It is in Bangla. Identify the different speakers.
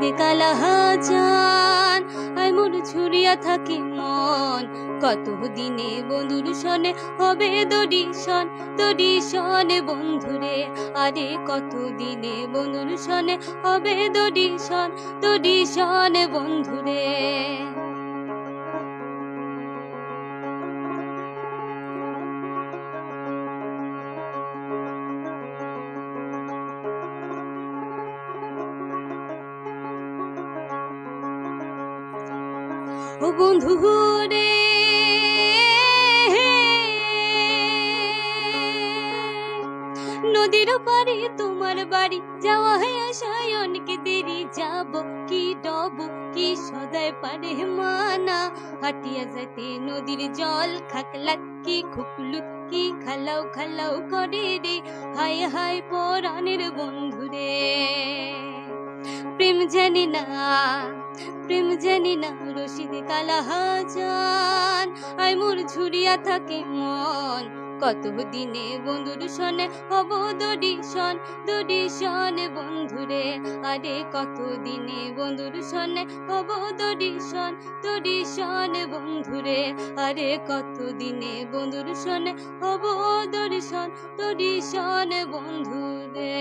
Speaker 1: রশিদে কালাহাজান আই মোর ঝুরিয়া থাকে মন কত দিনে বন্ধুর সনে হবে দডিশন দডিশন বন্ধুরে আরে কত দিনে বন্ধুর সনে হবে দডিশন দডিশন বন্ধুরে ও বন্ধু রে নদীর পারে তোমার বাড়ি যাওয়া হয় আশায় অনেক দেরি যাব কি ডব কি সদায় পারে মানা হাটিয়া যাইতে নদীর জল খাকলাক কি খুকলুক কি খালাও খালাও করে রে হায় হায় পরাণের বন্ধুরে প্রেম জানি না প্রেম জানি না রশিদে কালাহাজান আই মোর ঝুরিয়া থাকে মন কত দিনে বন্ধুর সনে হব দডিশন দডিশন বন্ধুরে আরে কত দিনে বন্ধুর সনে হব দডিশন দডিশন বন্ধুরে আরে কত দিনে বন্ধুর সনে হব দডিশন দডিশন বন্ধুরে।